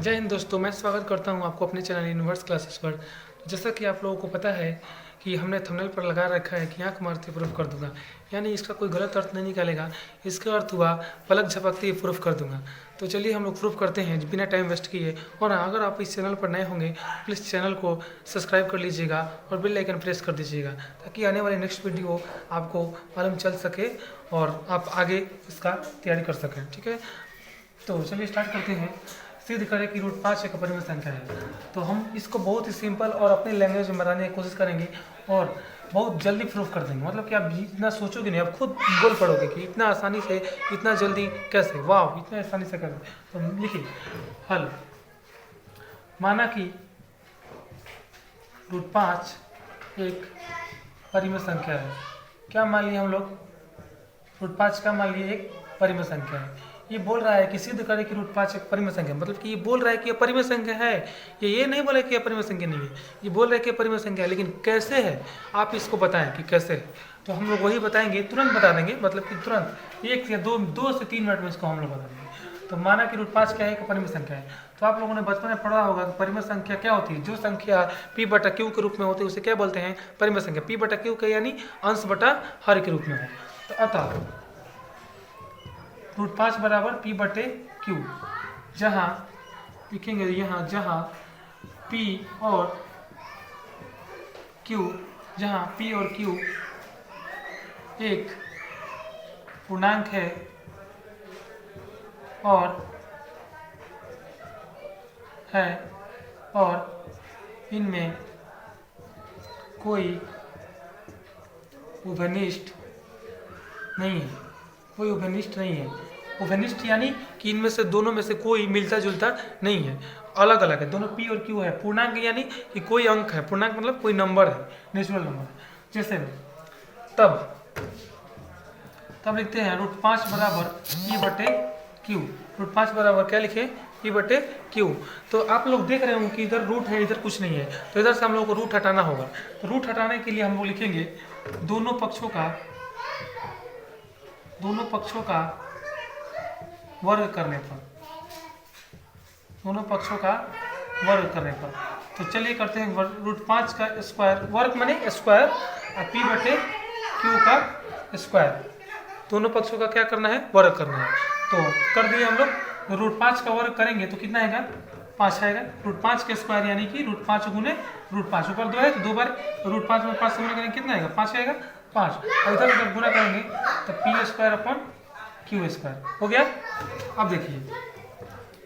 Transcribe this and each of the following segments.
जय हिंद दोस्तों, मैं स्वागत करता हूं आपको अपने चैनल यूनिवर्स क्लासेस पर। जैसा कि आप लोगों को पता है कि हमने थंबनेल पर लगा रखा है कि आंख मारते प्रूफ कर दूंगा, यानी इसका कोई गलत अर्थ नहीं निकालेगा। इसका अर्थ हुआ पलक झपकते ही प्रूफ कर दूंगा। तो चलिए हम लोग प्रूफ करते हैं बिना टाइम वेस्ट किए। और अगर आप इस चैनल पर नए होंगे प्लीज़ चैनल को सब्सक्राइब कर लीजिएगा और बेल आइकन प्रेस कर दीजिएगा, ताकि आने वाली नेक्स्ट वीडियो आपको मालूम चल सके और आप आगे इसका तैयारी कर सकें। ठीक है, तो चलिए स्टार्ट करते हैं। सिद्ध करें कि रूट 5 एक अपरिमेय संख्या है। तो हम इसको बहुत ही सिंपल और अपनी लैंग्वेज में बताने की कोशिश करेंगे और बहुत जल्दी प्रूफ कर देंगे। मतलब कि आप इतना सोचोगे नहीं, आप खुद बोल पड़ोगे कि इतना आसानी से, इतना जल्दी कैसे, वाह इतना आसानी से कैसे। तो लिखिए हल। माना कि रूट 5 एक परिमेय संख्या है। क्या मान लिए हम लोग? रूट 5 का मान लिए एक परिमेय संख्या है। ये बोल रहा है कि सिद्ध करें कि रूट 5 एक परिमेय संख्या, मतलब कि ये बोल रहा है कि ये परिमेय संख्या है। ये नहीं बोला कि ये परिमेय संख्या नहीं है, ये बोल रहा है कि परिमेय संख्या है। लेकिन कैसे है आप इसको बताएं कि कैसे है। तो हम लोग वही बताएंगे, तुरंत बता देंगे, मतलब कि तुरंत 1 या 2 से 3 मिनट में इसको हम लोग बता देंगे। तो माना कि रूट 5 क्या है? एक परिमेय संख्या है। तो आप लोगों ने बचपन में पढ़ा होगा कि परिमेय संख्या क्या होती है? जो संख्या P/Q के रूप में होती है उसे क्या बोलते हैं? परिमेय संख्या। P/Q का यानी अंश बटा हर के रूप में हो। तो अतः रूट 5 बराबर P/Q, जहाँ लिखेंगे यहाँ जहाँ P और Q, जहाँ P और Q एक पूर्णांक है और इनमें कोई उभयनिष्ठ नहीं है। कोई उभयनिष्ठ नहीं है। उभयनिष्ठ यानी कि इनमें से दोनों में से कोई मिलता जुलता नहीं है, अलग अलग है। दोनों P और Q है। पूर्णांक यानी कि कोई अंक है। पूर्णांक मतलब कोई नंबर है, नेचुरल नंबर है। जैसे तब लिखते हैं रूट 5 बराबर P/Q। रूट 5 बराबर क्या लिखे? P/Q। तो आप लोग देख रहे होंगे कि इधर रूट है, इधर कुछ नहीं है, तो इधर से हम लोग को रूट हटाना होगा। तो रूट हटाने के लिए हम लोग लिखेंगे दोनों पक्षों का वर्ग करने पर। दोनों पक्षों का वर्ग करने पर। तो चलिए करते हैं रूट 5 का स्क्वायर। वर्ग माने स्क्वायर और P/Q का स्क्वायर। दोनों पक्षों का क्या करना है? वर्ग करना है। तो कर दिए हम लोग। रूट 5 का वर्ग करेंगे तो कितना आएगा? 5 आएगा। रूट 5 के स्क्वायर यानी कि रूट 5 गुने रूट 5, ऊपर 2 है तो 2 बार रूट 5 में 5 से गुना करेंगे, कितना आएगा? 5 आएगा। 5 और इधर जब गुना करेंगे तो P² हो गया। अब देखिए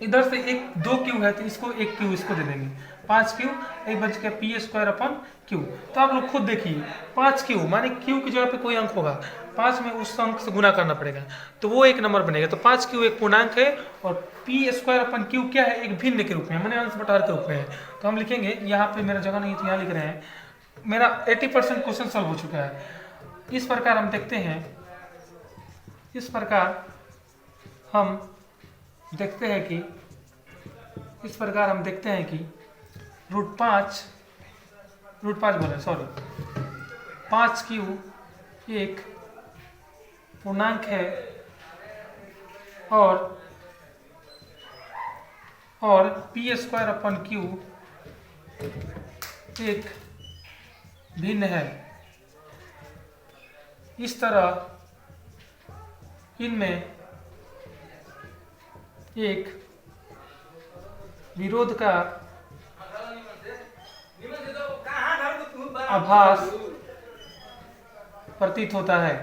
इधर से एक 2Q है तो इसको 1Q इसको दे देंगे। 5Q एक बच गया P²/Q। तो आप लोग खुद देखिए 5Q माने Q की जगह पे कोई अंक होगा, 5 में उस अंक से गुना करना पड़ेगा तो वो एक नंबर बनेगा। तो 5Q एक पूर्णांक है और P²/Q क्या है? एक भिन्न के रूप में, माने अंश बटा हर के रूप में है। तो हम लिखेंगे, यहाँ पे मेरा जगह नहीं तो यहाँ लिख रहे हैं। मेरा 80% क्वेश्चन सॉल्व हो चुका है। इस प्रकार हम देखते हैं, इस प्रकार हम देखते हैं कि रूट 5 5Q एक पूर्णांक है और P²/Q एक भिन्न है। इस तरह इनमें एक विरोध का आभास प्रतीत होता है।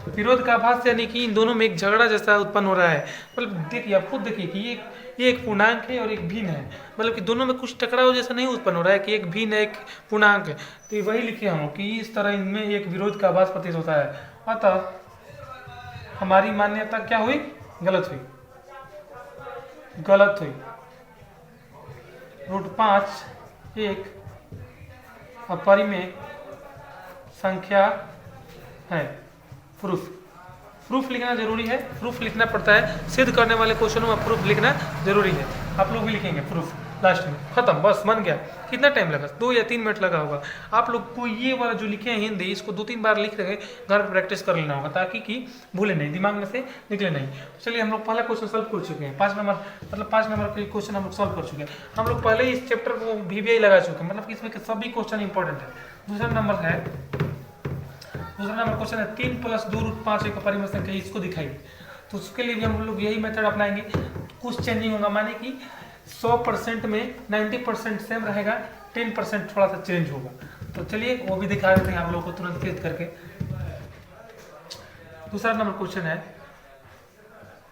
विरोध का आभास यानी कि इन दोनों में एक झगड़ा जैसा उत्पन्न हो रहा है। मतलब देखिए, आप खुद देखिए कि ये एक पूर्णांक है और एक भिन्न है, मतलब कि दोनों में कुछ टकराव जैसा नहीं उत्पन्न हो रहा है कि एक भिन्न है एक पूर्णांक है। तो वही लिखे हम कि इस तरह इनमें एक विरोध का आभास प्रतीत होता है। अतः हमारी मान्यता क्या हुई? गलत हुई। रूट 5 एक अपरिमेय संख्या है। प्रूफ लिखना जरूरी है। प्रूफ लिखना पड़ता है। सिद्ध करने वाले क्वेश्चनों में प्रूफ लिखना जरूरी है। आप लोग भी लिखेंगे प्रूफ। लास्ट में खत्म, बस बन गया। कितना टाइम लगा? 2 या 3 मिनट लगा होगा। आप लोग को ये वाला जो लिखे हैं हिंदी, इसको 2-3 बार लिख रहे घर पर प्रैक्टिस कर लेना होगा, ताकि कि भूले नहीं, दिमाग में से निकले नहीं। चलिए हम लोग पहला क्वेश्चन सॉल्व कर चुके हैं, 5 नंबर मतलब 5 नंबर के क्वेश्चन हम लोग सॉल्व कर चुके हैं। हम लोग पहले ही इस चैप्टर को VBI लगा चुके हैं, मतलब कि इसमें सभी क्वेश्चन इंपॉर्टेंट है। दूसरा नंबर क्वेश्चन है 3 + 2 √ 5 एक परिमेय संख्या, इसको दिखाइए। तो उसके लिए भी हम लोग यही मेथड अपनाएंगे। कुछ चेंजिंग होगा, माने कि 100% में 90% सेम रहेगा, 10% थोड़ा सा चेंज होगा। तो चलिए वो भी दिखा देते हैं आप लोगों को तुरंत क्लिक करके। दूसरा नंबर क्वेश्चन है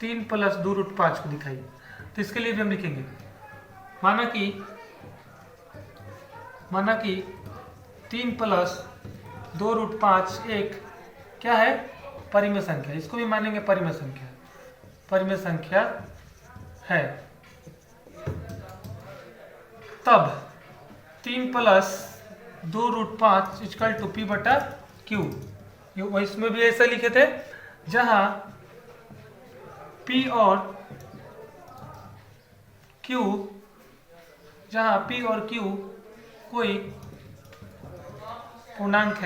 3 + 2 √ 5 को दिखाइए। तो इसके लिए भी हम लिखेंगे, माना कि 3 + 2 √ 5 एक क्या है? परिमेय संख्या। इसको भी मानेंगे परिमेय संख्या है। तब 3 + 2 √ 5 = P/Q। इसमें भी ऐसा लिखे थे, जहां P और Q कोई पूर्णांक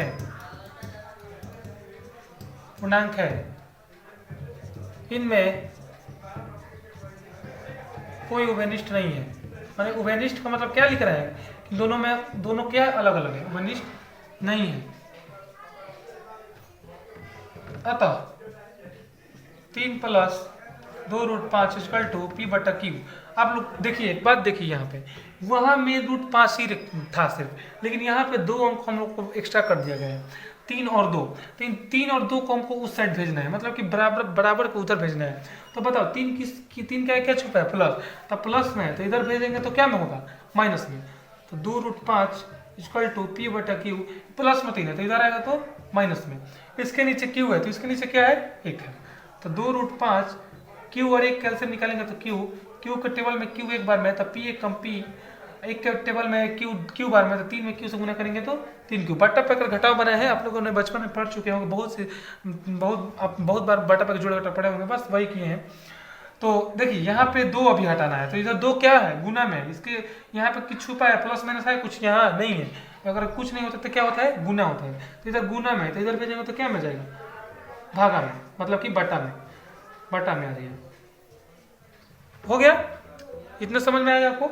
है, इनमें कोई उभयनिष्ठ नहीं है। माने उभयनिष्ठ का मतलब क्या लिख रहे हैं कि दोनों क्या अलग अलग है, उभयनिष्ठ नहीं है। अतः 3 + 2 √ 5 = P/Q। आप लोग देखिए, एक बात देखिए, यहाँ पे वहां में √5 ही था सिर्फ, लेकिन यहाँ पे 2 अंक हम लोग को एक्स्ट्रा कर दिया गया है, 3 और 2। 3 और 2 को हमको उस साइड भेजना है, मतलब कि बराबर को उधर भेजना है। तो बताओ 3 क्या छुपा है? प्लस। तो प्लस में है तो इधर भेजेंगे तो क्या में होगा? माइनस में। तो 2 √ 5 = P/Q। प्लस में 3 है तो इधर आएगा तो माइनस में। इसके नीचे Q है तो इसके नीचे क्या है? 1 है। तो 2 √ 5 Q और 1 कैल्सियम निकालेंगे तो Q के टेबल में Q एक बार में, तो P कम P, 1 के टेबल में Q बार में, तो 3 में Q से गुना करेंगे तो 3Q। बट्टा पैकर घटाव बनाए हैं, आप लोगों ने बचपन में पढ़ चुके होंगे, बहुत बार बट्टा पैकर जोड़ा घटा पढ़े होंगे, बस वही किए हैं। तो देखिए यहाँ पे 2 अभी हटाना है, तो इधर 2 क्या है? गुना में। इसके यहाँ पे कुछ छुपा है, प्लस माइनस है, कुछ यहाँ नहीं है। अगर कुछ नहीं होता तो क्या होता है? गुना होता है। तो इधर गुना में, तो इधर भेजेंगे तो क्या में जाएगा? भागा में, मतलब कि बट्टा में आ रही है। हो गया? इतना समझ में आएगा आपको?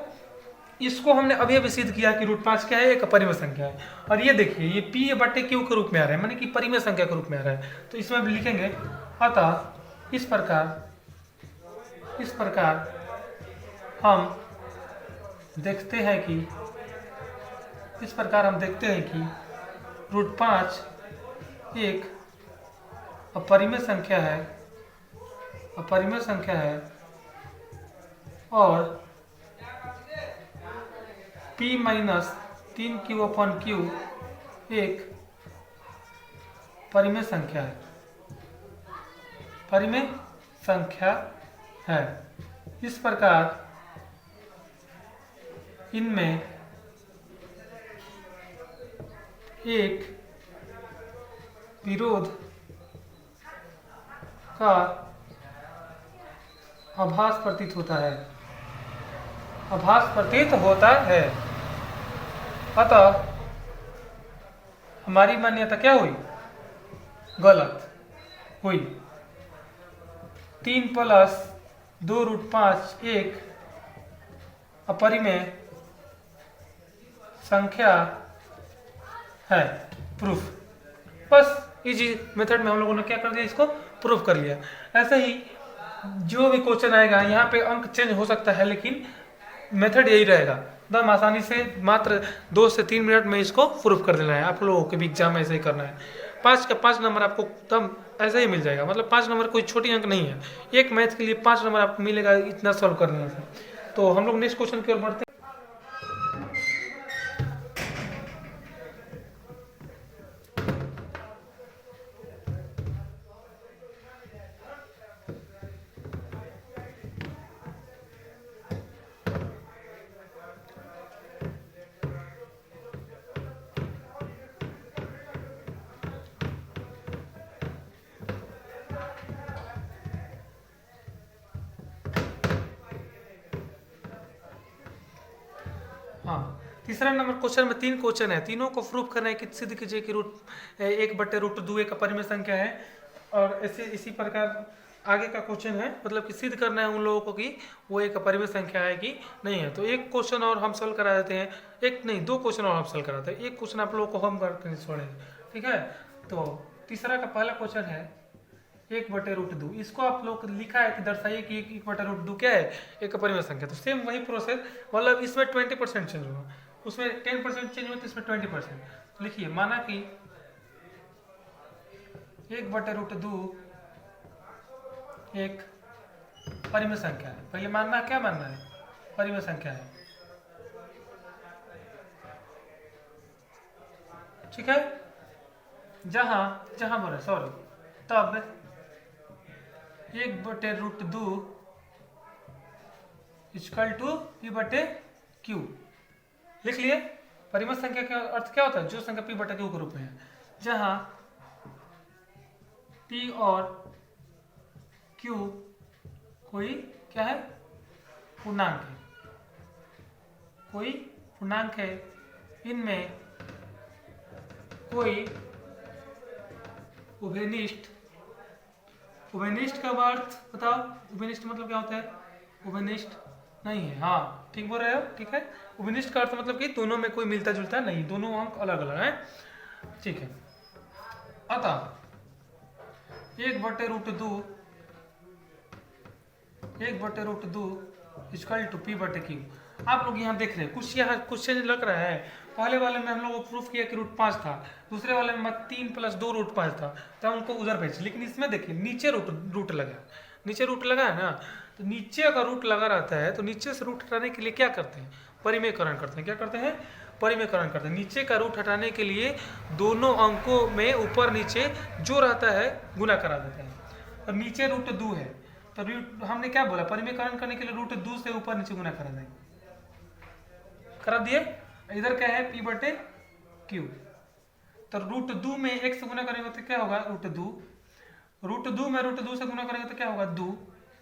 इसको हमने अभी सिद्ध किया कि √5 क्या है? एक परिमेय संख्या है। और ये देखिए, ये P/Q के रूप में आ रहा है, माने कि परिमेय संख्या के रूप में आ रहा है। तो इसमें भी लिखेंगे, अतः इस प्रकार हम देखते हैं कि √5 एक अपरिमेय संख्या है, और P - 3Q/Q एक परिमेय संख्या है। इस प्रकार इनमें एक विरोध का आभास प्रतीत होता है। अतः हमारी मान्यता क्या हुई? गलत हुई। 3 + 2 √ 5 एक अपरिमेय संख्या है। प्रूफ। बस इजी मेथड में हम लोगों ने क्या कर दिया? इसको प्रूफ कर लिया। ऐसे ही जो भी क्वेश्चन आएगा, यहाँ पे अंक चेंज हो सकता है, लेकिन मेथड यही रहेगा। एकदम आसानी से मात्र 2 से 3 मिनट में इसको प्रूफ कर देना है। आप लोगों के भी एग्जाम में ऐसे ही करना है। 5 का 5 नंबर आपको एकदम ऐसे ही मिल जाएगा। मतलब 5 नंबर कोई छोटी अंक नहीं है। एक मैथ के लिए 5 नंबर आपको मिलेगा, इतना सॉल्व कर लेने से। तो हम लोग नेक्स्ट क्वेश्चन की ओर बढ़ते हैं। तीसरा नंबर क्वेश्चन में 3 क्वेश्चन है, तीनों को प्रूफ करना है कि सिद्ध कीजिए कि रूट 1/√2 एक अपरिमेय संख्या है। और ऐसे इसी प्रकार आगे का क्वेश्चन है, मतलब कि सिद्ध करना है उन लोगों को कि वो एक अपरिमेय संख्या है कि नहीं है। तो एक क्वेश्चन और हम सॉल्व करा देते हैं, एक नहीं 2 क्वेश्चन और हम सॉल्व कराते हैं, एक क्वेश्चन आप लोगों को हम करके छोड़ेंगे, ठीक है। तो तीसरा का पहला क्वेश्चन है 1/√2, इसको आप लोग लिखा है कि दर्शाइए कि 1/√2 क्या है, एक अपरिमेय संख्या। तो सेम वही प्रोसेस, मतलब इसमें 20% चेंज होगा, उसमें 10% चेंज हुआ तो इसमें 20%। लिखिए, माना कि 1/√2 एक परिमेय संख्या है। पहले मानना है, क्या मानना है, परिमेय संख्या है, ठीक है। जहां जहां बोले सॉरी, तब 1/√2 इक्वल टू P/Q। लिख लिए। परिमेय संख्या का अर्थ क्या होता है, जो संख्या P/Q के रूप में है, जहां P और Q कोई क्या है, पूर्णांक है, कोई पूर्णांक है, इनमें कोई उभयनिष्ठ, उभयनिष्ठ का अर्थ बताओ, उभयनिष्ठ मतलब क्या होता है, उभयनिष्ठ नहीं है, हाँ ठीक बोल रहे हो, ठीक है। उभयनिष्ठ का अर्थ मतलब कि दोनों में कोई मिलता जुलता नहीं, दोनों अंक अलग अलग हैं, ठीक है। अतः 1/√2 इक्वल टू P/Q। आप लोग यहाँ देख रहे हैं, कुछ यहाँ क्वेश्चन लग रहा है। पहले वाले में हम लोग को प्रूफ किया कि √5 था, दूसरे वाले में 3 + 2 √5 था, तो हम उनको उधर भेज। लेकिन इसमें देखिए नीचे रूट लगा, नीचे रूट लगा है ना, तो नीचे अगर रूट लगा रहता है तो नीचे से रूट हटाने के लिए क्या करते हैं, परिमेयकरण करते हैं। क्या करते हैं, परिमेयकरण करते हैं। नीचे का रूट हटाने के लिए दोनों अंकों में ऊपर नीचे जो रहता है गुना करा देते हैं। अब नीचे √2 है, तो हमने क्या बोला, परिमेयकरण करने के लिए √2 से ऊपर नीचे गुना करा देंगे, करा दिए। इधर क्या है, P/Q। तो √2 में 1 से गुना करेंगे तो क्या होगा, √2 में √2 से गुना करेंगे तो क्या होगा, 2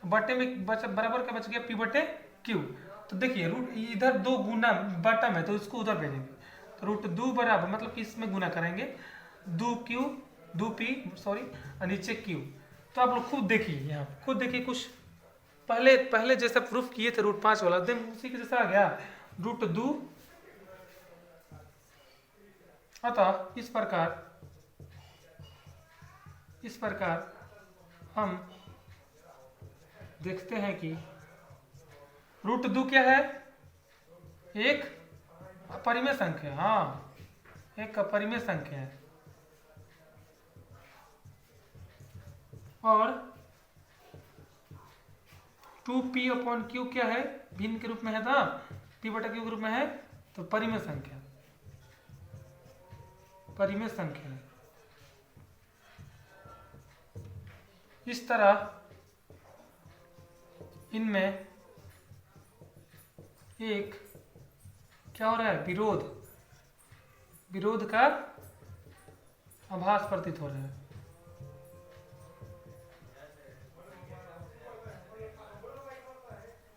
बटे में बराबर का बच गया P/Q। तो देखिए रूट इधर 2 गुना बटा में, तो इसको उधर भेजेंगे, तो √2 बराबर मतलब कि इसमें गुना करेंगे 2P और नीचे Q। तो आप लोग खुद देखिए, यहाँ खुद देखिए, कुछ पहले जैसा प्रूफ किए थे √5 वाला, एकदम उसी के जैसा आ गया, √2। अतः इस प्रकार हम देखते हैं कि √2 क्या है, एक अपरिमेय संख्या, हाँ एक अपरिमेय संख्या है। और 2P/Q क्या है, भिन्न के रूप में है ना, P/Q के रूप में है, तो परिमेय संख्या, परिमेय संख्या है। इस तरह इनमें एक क्या हो रहा है, विरोध का आभास प्रतीत हो रहा है।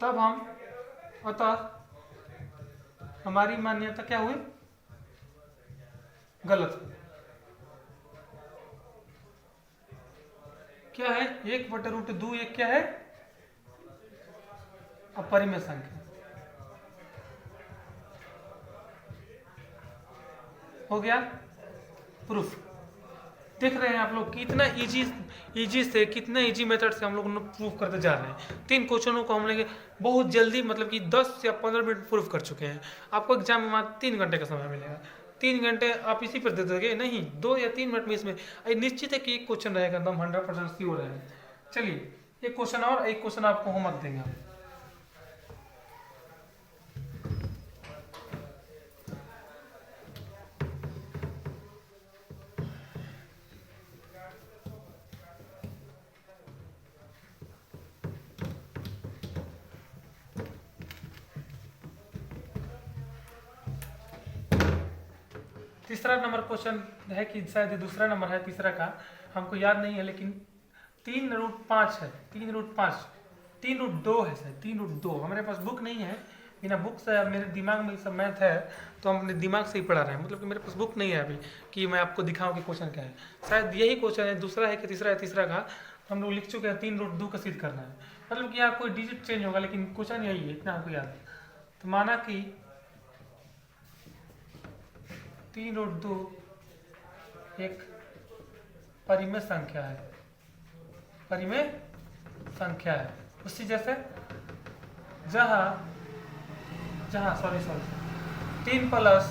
तब हम, अतः हमारी मान्यता क्या हुई, गलत। क्या है, 1/√2 एक क्या है, अपरिमेय संख्या। हो गया प्रूफ। देख रहे हैं आप लोग कितना कितना इजी मेथड से हम लोग प्रूफ करते जा रहे हैं। 3 क्वेश्चनों को हम लोग बहुत जल्दी, मतलब कि 10 या 15 मिनट प्रूफ कर चुके हैं। आपको एग्जाम में मात्र 3 घंटे का समय मिलेगा, 3 घंटे आप इसी पर दे दोगे, नहीं 2 या 3 मिनट में इसमें निश्चित है कि एक क्वेश्चन रहेगा, एकदम 100% श्योर है। चलिए एक क्वेश्चन और, एक क्वेश्चन आपको होमवर्क देंगे हम। तीसरा नंबर क्वेश्चन है कि शायद दूसरा नंबर है, तीसरा का हमको याद नहीं है, लेकिन 3√5 है, 3√2 है शायद, 3√2 हमारे पास बुक नहीं है, बिना बुक से अब मेरे दिमाग में सब मैथ है तो हम अपने दिमाग से ही पढ़ा रहे हैं, मतलब कि मेरे पास बुक नहीं है अभी कि मैं आपको दिखाऊं कि क्वेश्चन क्या है। शायद यही क्वेश्चन है, दूसरा है कि तीसरा है, तीसरा का हम लोग लिख चुके हैं 3√2 का सिद्ध करना है, मतलब कि यहाँ कोई डिजिट चेंज होगा लेकिन क्वेश्चन यही है, इतना आपको याद है। तो माना कि 3√2 एक परिमेय संख्या है, परिमेय संख्या है, उसी जैसे जहाँ 3 प्लस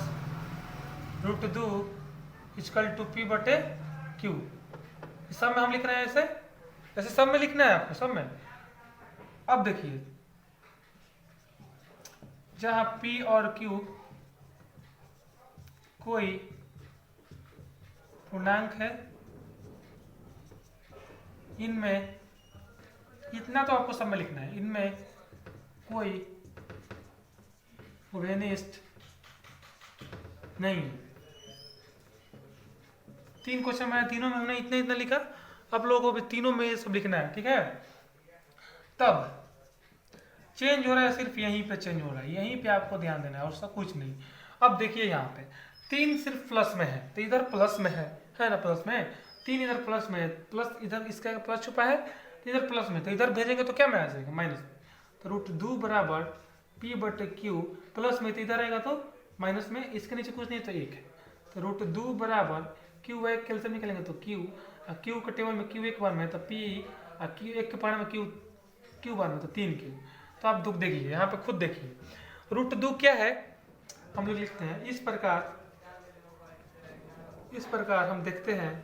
√2 इक्वल टू P बटे Q। सब में हम लिख रहे हैं ऐसे, ऐसे सब में लिखना है आपको, सब में। अब देखिए जहाँ P और Q कोई पूर्णांक है, इनमें इतना तो आपको सब में लिखना है, इनमें कोई वेनिस्ट नहीं है। 3 क्वेश्चन में तीनों में हमने इतना इतना लिखा, अब लोगों को भी तीनों में ये सब लिखना है, ठीक है। तब चेंज हो रहा है, सिर्फ यहीं पे चेंज हो रहा है, यहीं पे आपको ध्यान देना है और सब कुछ नहीं। अब देखिए यहाँ पे 3 सिर्फ प्लस में है तो इधर प्लस में है ना, प्लस में 3 इधर प्लस में है, प्लस इधर इसका प्लस छुपा है तो इधर प्लस में, तो इधर भेजेंगे तो क्या में आ जाएगा, माइनस में। तो √2 बराबर P बटे Q, प्लस में तो इधर आएगा तो माइनस में, इसके नीचे कुछ नहीं तो 1 है। तो √2 बराबर Q एक कैल्सियम निकलेंगे तो Q के टेबल में Q एक बार में, तो P Q एक के पार में Q बार में, तो 3Q। तो आप दुख देखिए यहाँ पे खुद देखिए, √2 क्या है हम लोग लिखते हैं इस प्रकार हम देखते हैं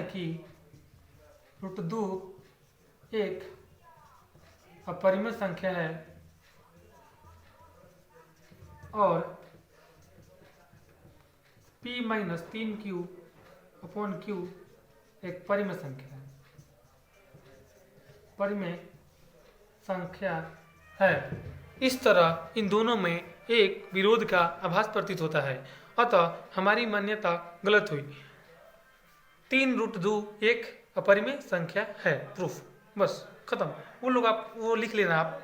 कि √2 एक अपरिमेय संख्या है और P minus 3Q upon Q एक परिमेय संख्या है, परिमेय संख्या है। इस तरह इन दोनों में एक विरोध का आभास प्रतीत होता है, अतः हमारी मान्यता गलत हुई। 3√2 एक अपरिमेय संख्या है, प्रूफ, बस खत्म। वो लोग आप वो लिख लेना, आप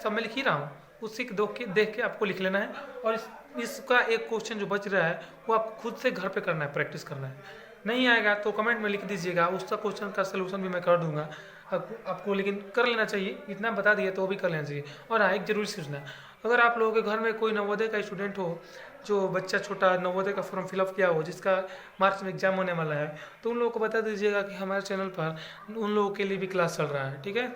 सब में लिख ही रहा हूँ, उसी को देख के आपको लिख लेना है। और इसका एक क्वेश्चन जो बच रहा है वो आप खुद से घर पे करना है, प्रैक्टिस करना है। नहीं आएगा तो कमेंट में लिख दीजिएगा, उसका क्वेश्चन का सलूशन भी मैं कर दूंगा आपको, लेकिन कर लेना चाहिए, इतना बता दिया तो वो भी कर लेना चाहिए। और हाँ, एक जरूरी सूचना, अगर आप लोगों के घर में कोई नवोदय का स्टूडेंट हो, जो बच्चा छोटा नवोदय का फॉर्म फिलअप किया हो, जिसका मार्च में एग्जाम होने वाला है, तो उन लोगों को बता दीजिएगा कि हमारे चैनल पर उन लोगों के लिए भी क्लास चल रहा है, ठीक है।